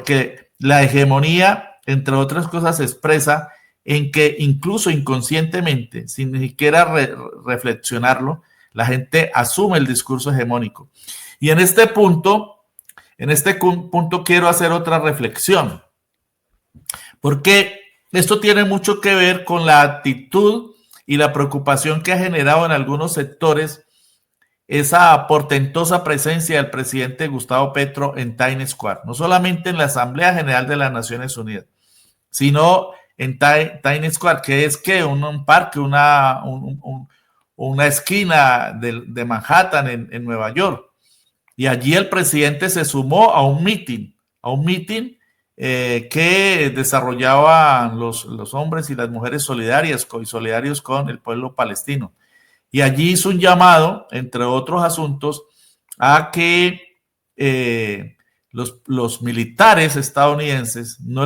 porque la hegemonía, entre otras cosas, se expresa en que incluso inconscientemente, sin ni siquiera reflexionarlo, la gente asume el discurso hegemónico. Y en este punto quiero hacer otra reflexión, porque esto tiene mucho que ver con la actitud y la preocupación que ha generado en algunos sectores esa portentosa presencia del presidente Gustavo Petro en Times Square, no solamente en la Asamblea General de las Naciones Unidas, sino en Times Square, que es que un parque, una esquina de Manhattan en Nueva York. Y allí el presidente se sumó a un meeting que desarrollaban los hombres y las mujeres solidarios con el pueblo palestino. Y allí hizo un llamado, entre otros asuntos, a que los militares estadounidenses no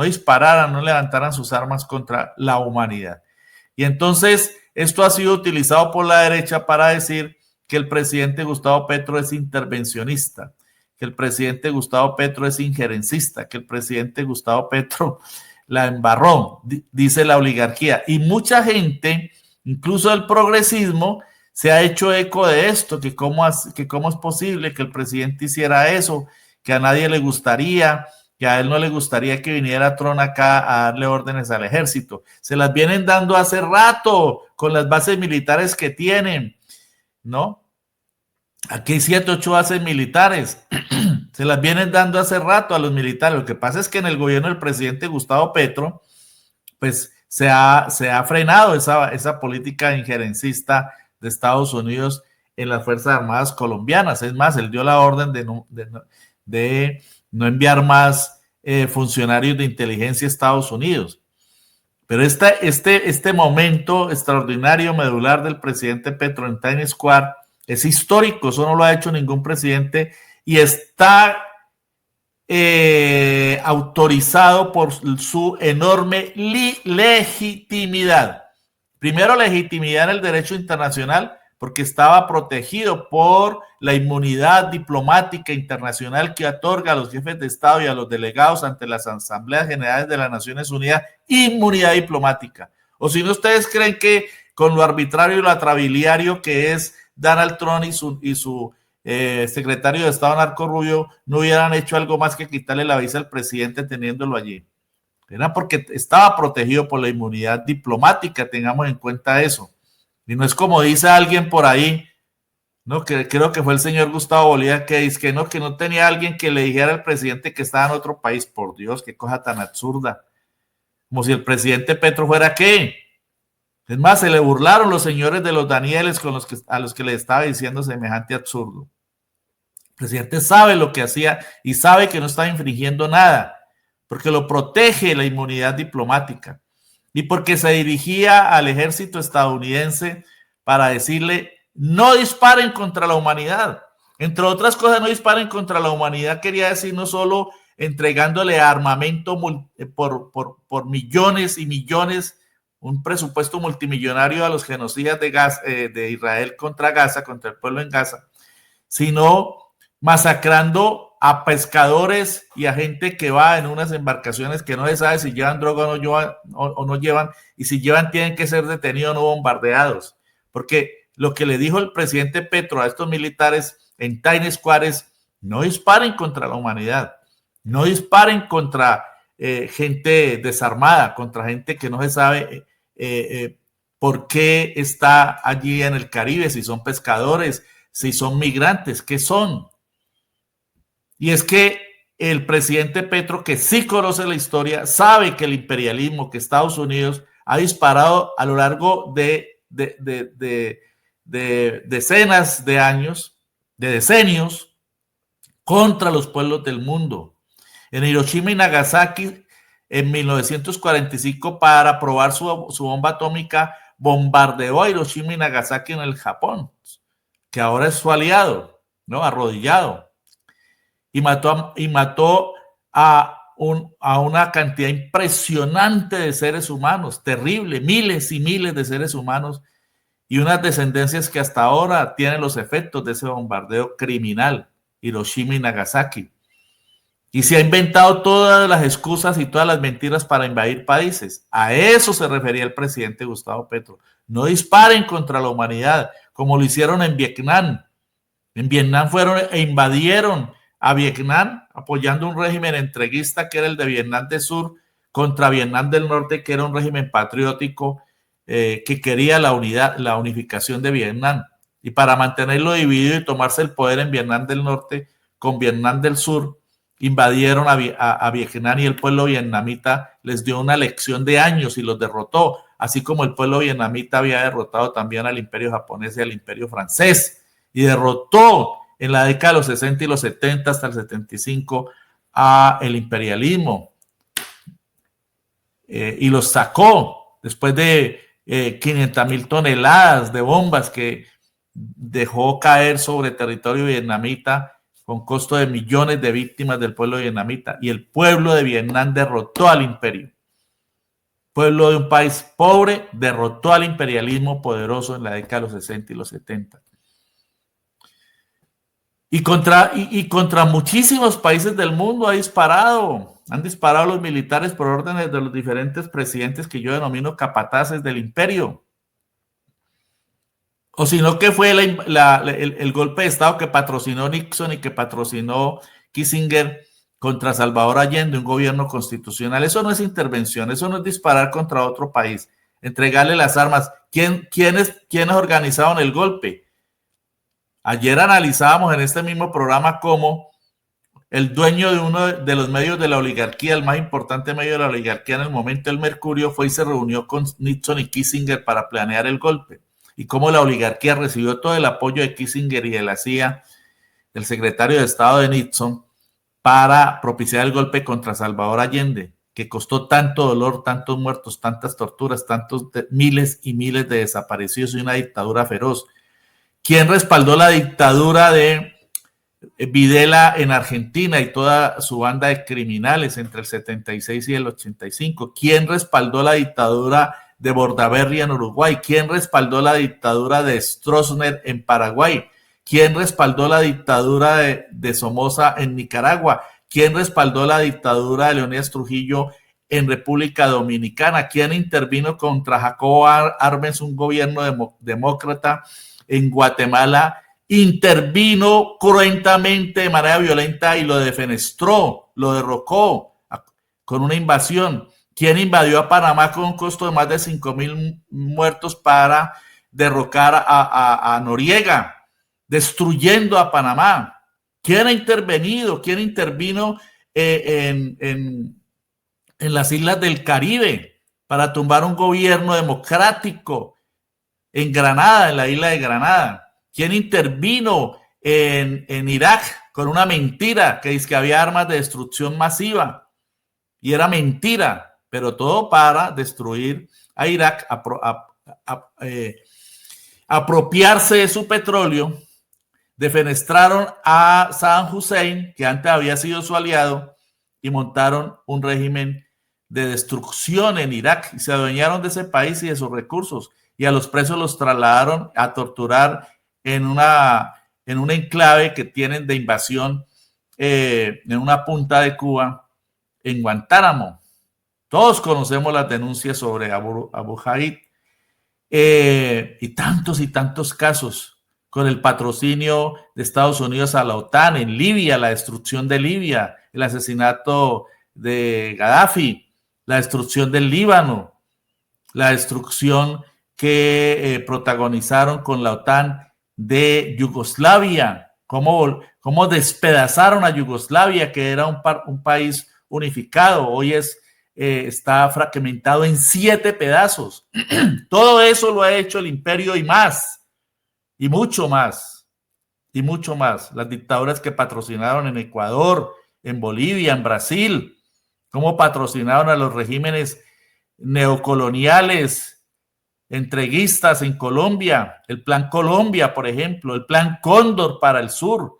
dispararan, no levantaran sus armas contra la humanidad. Y entonces esto ha sido utilizado por la derecha para decir que el presidente Gustavo Petro es intervencionista, que el presidente Gustavo Petro es injerencista, que el presidente Gustavo Petro la embarró, dice la oligarquía. Y mucha gente, incluso el progresismo, se ha hecho eco de esto, que cómo es posible que el presidente hiciera eso, que a nadie le gustaría, que a él no le gustaría que viniera Trump acá a darle órdenes al ejército. Se las vienen dando hace rato con las bases militares que tienen, ¿no? Aquí hay 7, 8 bases militares. Se las vienen dando hace rato a los militares. Lo que pasa es que en el gobierno del presidente Gustavo Petro, pues se ha frenado esa política injerencista de Estados Unidos en las Fuerzas Armadas colombianas. Es más, él dio la orden de no enviar más funcionarios de inteligencia a Estados Unidos. Pero este momento extraordinario, medular del presidente Petro en Times Square es histórico, eso no lo ha hecho ningún presidente y está autorizado por su enorme legitimidad. Primero, legitimidad en el derecho internacional, porque estaba protegido por la inmunidad diplomática internacional que otorga a los jefes de Estado y a los delegados ante las asambleas generales de las Naciones Unidas, inmunidad diplomática. O si no, ustedes creen que con lo arbitrario y lo atrabiliario que es Donald Trump y su secretario de Estado narcorrubio no hubieran hecho algo más que quitarle la visa al presidente teniéndolo allí. Era porque estaba protegido por la inmunidad diplomática, tengamos en cuenta eso. Y no es como dice alguien por ahí, ¿no? Que creo que fue el señor Gustavo Bolívar que dice que no tenía alguien que le dijera al presidente que estaba en otro país. Por Dios, qué cosa tan absurda. Como si el presidente Petro fuera ¿qué? Es más, se le burlaron los señores de los Danieles a los que le estaba diciendo semejante absurdo. El presidente sabe lo que hacía y sabe que no está infringiendo nada, porque lo protege la inmunidad diplomática y porque se dirigía al ejército estadounidense para decirle no disparen contra la humanidad. Entre otras cosas, no disparen contra la humanidad quería decir no solo entregándole armamento por millones y millones, un presupuesto multimillonario a los genocidas de Israel contra Gaza, contra el pueblo en Gaza, sino masacrando a pescadores y a gente que va en unas embarcaciones que no se sabe si llevan droga o no llevan, y si llevan tienen que ser detenidos, no bombardeados. Porque lo que le dijo el presidente Petro a estos militares en Times Square es no disparen contra la humanidad, no disparen contra gente desarmada, contra gente que no se sabe por qué está allí en el Caribe, si son pescadores, si son migrantes, ¿qué son? Y es que el presidente Petro, que sí conoce la historia, sabe que el imperialismo, que Estados Unidos ha disparado a lo largo de decenas de años, de decenios, contra los pueblos del mundo. En Hiroshima y Nagasaki, en 1945, para probar su bomba atómica, bombardeó a Hiroshima y Nagasaki en el Japón, que ahora es su aliado, ¿no? Arrodillado. Y mató a una cantidad impresionante de seres humanos, terrible, miles y miles de seres humanos, y unas descendencias que hasta ahora tienen los efectos de ese bombardeo criminal, Hiroshima y Nagasaki. Y se ha inventado todas las excusas y todas las mentiras para invadir países. A eso se refería el presidente Gustavo Petro. No disparen contra la humanidad, como lo hicieron en Vietnam. En Vietnam fueron e invadieron a Vietnam apoyando un régimen entreguista que era el de Vietnam del Sur contra Vietnam del Norte, que era un régimen patriótico que quería la unidad, la unificación de Vietnam. Y para mantenerlo dividido y tomarse el poder en Vietnam del Norte con Vietnam del Sur, invadieron a Vietnam y el pueblo vietnamita les dio una lección de años y los derrotó, así como el pueblo vietnamita había derrotado también al imperio japonés y al imperio francés, y derrotó en la década de los 60 y los 70 hasta el 75 a el imperialismo, y los sacó después de 500,000 toneladas de bombas que dejó caer sobre territorio vietnamita con costo de millones de víctimas del pueblo vietnamita, y el pueblo de Vietnam derrotó al imperio. Pueblo de un país pobre derrotó al imperialismo poderoso en la década de los 60 y los 70. Y contra muchísimos países del mundo han disparado los militares por órdenes de los diferentes presidentes que yo denomino capataces del imperio. O sino que fue el golpe de Estado que patrocinó Nixon y que patrocinó Kissinger contra Salvador Allende, un gobierno constitucional. Eso no es intervención, eso no es disparar contra otro país, entregarle las armas. ¿Quiénes organizaron el golpe? Ayer analizábamos en este mismo programa cómo el dueño de uno de los medios de la oligarquía, el más importante medio de la oligarquía en el momento, el Mercurio, fue y se reunió con Nixon y Kissinger para planear el golpe. Y cómo la oligarquía recibió todo el apoyo de Kissinger y de la CIA, del secretario de Estado de Nixon, para propiciar el golpe contra Salvador Allende, que costó tanto dolor, tantos muertos, tantas torturas, tantos miles y miles de desaparecidos y una dictadura feroz. ¿Quién respaldó la dictadura de Videla en Argentina y toda su banda de criminales entre el 76 y el 85? ¿Quién respaldó la dictadura de Bordaberry en Uruguay? ¿Quién respaldó la dictadura de Stroessner en Paraguay? ¿Quién respaldó la dictadura de Somoza en Nicaragua? ¿Quién respaldó la dictadura de Leonidas Trujillo en República Dominicana? ¿Quién intervino contra Jacobo Arbenz, un gobierno demócrata en Guatemala? Intervino cruentamente de manera violenta y lo defenestró, lo derrocó con una invasión. ¿Quién invadió a Panamá con un costo de más de 5,000 muertos para derrocar a Noriega, destruyendo a Panamá? ¿Quién ha intervenido? ¿Quién intervino en las islas del Caribe para tumbar un gobierno democrático en Granada, en la isla de Granada? ¿Quién intervino en Irak con una mentira que dice que había armas de destrucción masiva? Y era mentira, pero todo para destruir a Irak, apropiarse de su petróleo. Defenestraron a Saddam Hussein, que antes había sido su aliado, y montaron un régimen de destrucción en Irak y se adueñaron de ese país y de sus recursos, y a los presos los trasladaron a torturar en un enclave que tienen de invasión en una punta de Cuba, en Guantánamo. Todos conocemos las denuncias sobre Abu Ghraib, y tantos casos con el patrocinio de Estados Unidos a la OTAN en Libia, la destrucción de Libia, el asesinato de Gaddafi, la destrucción del Líbano, la destrucción que protagonizaron con la OTAN de Yugoslavia, cómo despedazaron a Yugoslavia, que era un país unificado. Hoy está fragmentado en 7 pedazos. Todo eso lo ha hecho el imperio y más, y mucho más, y mucho más. Las dictaduras que patrocinaron en Ecuador, en Bolivia, en Brasil, cómo patrocinaron a los regímenes neocoloniales, entreguistas en Colombia, el Plan Colombia, por ejemplo, el Plan Cóndor para el sur,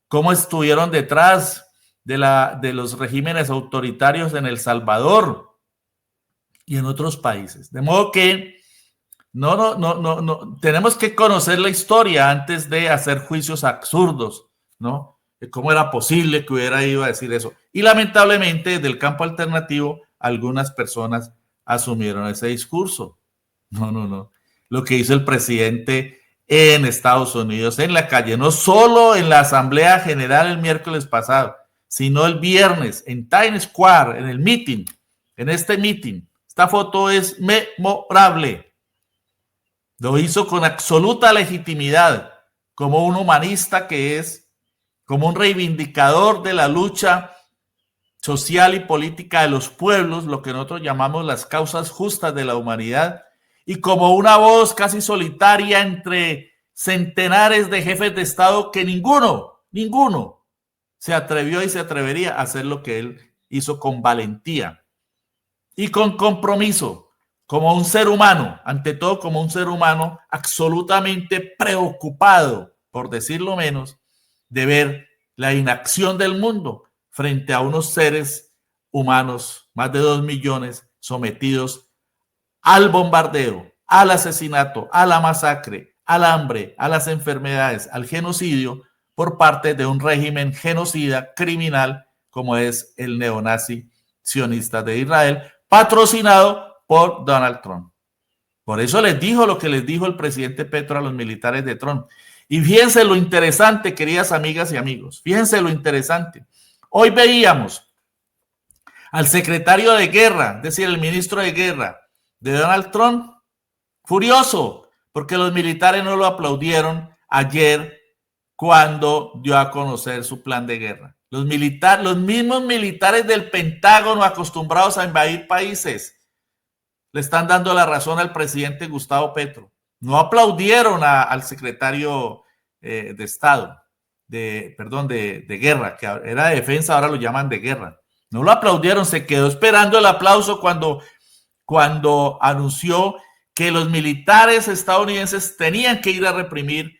cómo estuvieron detrás de los regímenes autoritarios en El Salvador y en otros países. De modo que no tenemos que conocer la historia antes de hacer juicios absurdos, ¿no? ¿Cómo era posible que hubiera ido a decir eso? Y lamentablemente, desde el campo alternativo, algunas personas asumieron ese discurso. No, no, no. Lo que hizo el presidente en Estados Unidos, en la calle, no solo en la Asamblea General el miércoles pasado, sino el viernes en Times Square, en el meeting, en este meeting. Esta foto es memorable. Lo hizo con absoluta legitimidad, como un humanista que es, como un reivindicador de la lucha social y política de los pueblos, lo que nosotros llamamos las causas justas de la humanidad, y como una voz casi solitaria entre centenares de jefes de Estado que ninguno se atrevió y se atrevería a hacer lo que él hizo con valentía y con compromiso, como un ser humano, ante todo como un ser humano absolutamente preocupado, por decirlo menos, de ver la inacción del mundo frente a unos seres humanos, más de 2 millones, sometidos al bombardeo, al asesinato, a la masacre, al hambre, a las enfermedades, al genocidio por parte de un régimen genocida criminal como es el neonazi sionista de Israel, patrocinado por Donald Trump. Por eso les dijo lo que les dijo el presidente Petro a los militares de Trump. Y fíjense lo interesante, queridas amigas y amigos, fíjense lo interesante. Hoy veíamos al secretario de guerra, es decir, el ministro de guerra de Donald Trump, furioso, porque los militares no lo aplaudieron ayer cuando dio a conocer su plan de guerra. Los mismos militares del Pentágono, acostumbrados a invadir países, le están dando la razón al presidente Gustavo Petro. No aplaudieron al secretario de Estado, de guerra, que era de defensa, ahora lo llaman de guerra. No lo aplaudieron, se quedó esperando el aplauso cuando anunció que los militares estadounidenses tenían que ir a reprimir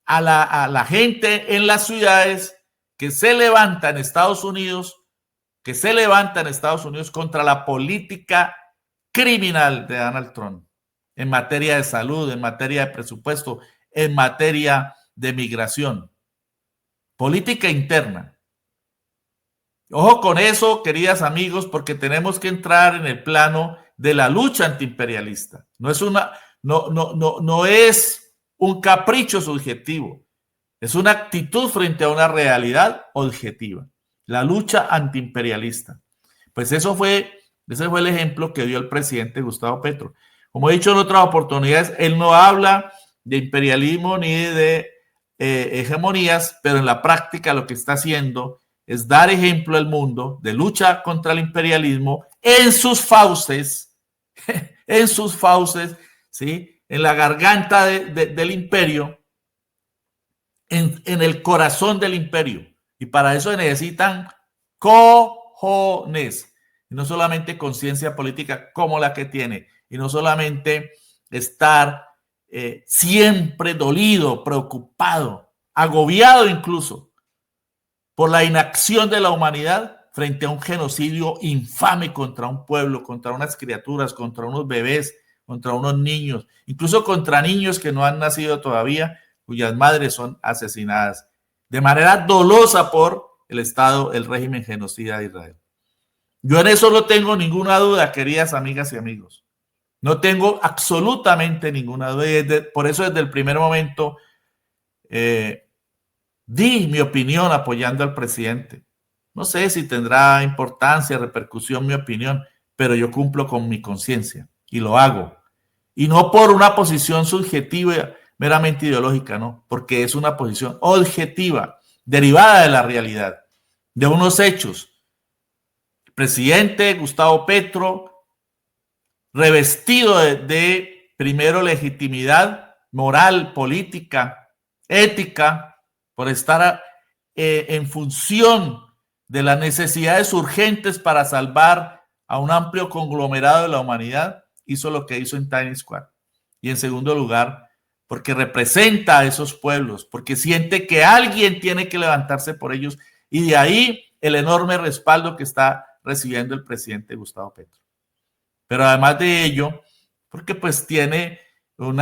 a la gente en las ciudades que se levanta en Estados Unidos, contra la política criminal de Donald Trump en materia de salud, en materia de presupuesto, en materia de migración, política interna. Ojo con eso, queridas amigos, porque tenemos que entrar en el plano de la lucha antiimperialista. No es un capricho subjetivo, es una actitud frente a una realidad objetiva. La lucha antiimperialista. Pues ese fue el ejemplo que dio el presidente Gustavo Petro. Como he dicho en otras oportunidades, él no habla de imperialismo ni de hegemonías, pero en la práctica lo que está haciendo es dar ejemplo al mundo de lucha contra el imperialismo en sus fauces, ¿sí? En la garganta del imperio, en el corazón del imperio. Y para eso necesitan cojones, y no solamente conciencia política como la que tiene, y no solamente estar siempre dolido, preocupado, agobiado incluso por la inacción de la humanidad frente a un genocidio infame contra un pueblo, contra unas criaturas, contra unos bebés, contra unos niños, incluso contra niños que no han nacido todavía, cuyas madres son asesinadas de manera dolosa por el Estado, el régimen genocida de Israel. Yo en eso no tengo ninguna duda, queridas amigas y amigos. No tengo absolutamente ninguna duda. Por eso desde el primer momento di mi opinión apoyando al presidente. No sé si tendrá importancia, repercusión mi opinión, pero yo cumplo con mi conciencia y lo hago. Y no por una posición subjetiva, meramente ideológica, no, porque es una posición objetiva, derivada de la realidad, de unos hechos. El presidente Gustavo Petro, revestido de primero legitimidad moral, política, ética, por estar en función de las necesidades urgentes para salvar a un amplio conglomerado de la humanidad, hizo lo que hizo en Times Square. Y en segundo lugar, porque representa a esos pueblos, porque siente que alguien tiene que levantarse por ellos, y de ahí el enorme respaldo que está recibiendo el presidente Gustavo Petro. Pero además de ello, porque pues tiene un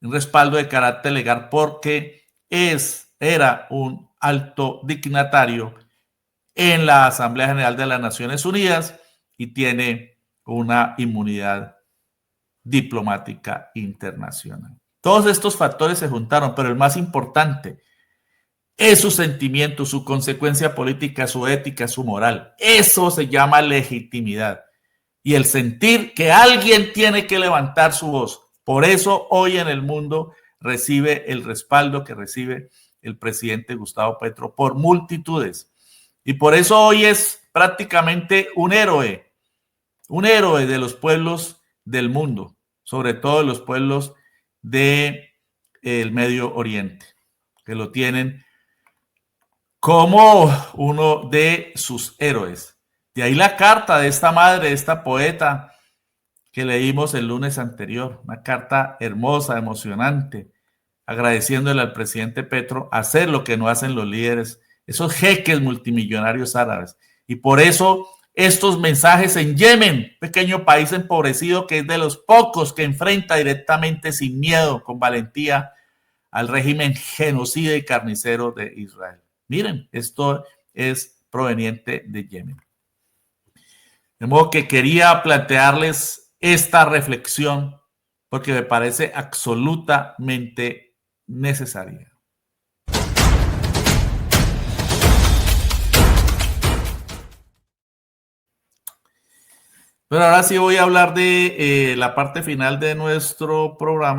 respaldo de carácter legal, porque es era un alto dignatario en la Asamblea General de las Naciones Unidas y tiene una inmunidad diplomática internacional. Todos estos factores se juntaron, pero el más importante es su sentimiento, su consecuencia política, su ética, su moral. Eso se llama legitimidad. Y el sentir que alguien tiene que levantar su voz. Por eso hoy en el mundo recibe el respaldo que recibe el presidente Gustavo Petro por multitudes. Y por eso hoy es prácticamente un héroe de los pueblos del mundo, sobre todo de los pueblos del Medio Oriente, que lo tienen como uno de sus héroes. De ahí la carta de esta madre, de esta poeta que leímos el lunes anterior, una carta hermosa, emocionante, agradeciéndole al presidente Petro hacer lo que no hacen los líderes, esos jeques multimillonarios árabes. Y por eso estos mensajes en Yemen, pequeño país empobrecido que es de los pocos que enfrenta directamente sin miedo, con valentía, al régimen genocida y carnicero de Israel. Miren, esto es proveniente de Yemen. De modo que quería plantearles esta reflexión porque me parece absolutamente necesaria. Pero ahora sí voy a hablar de la parte final de nuestro programa.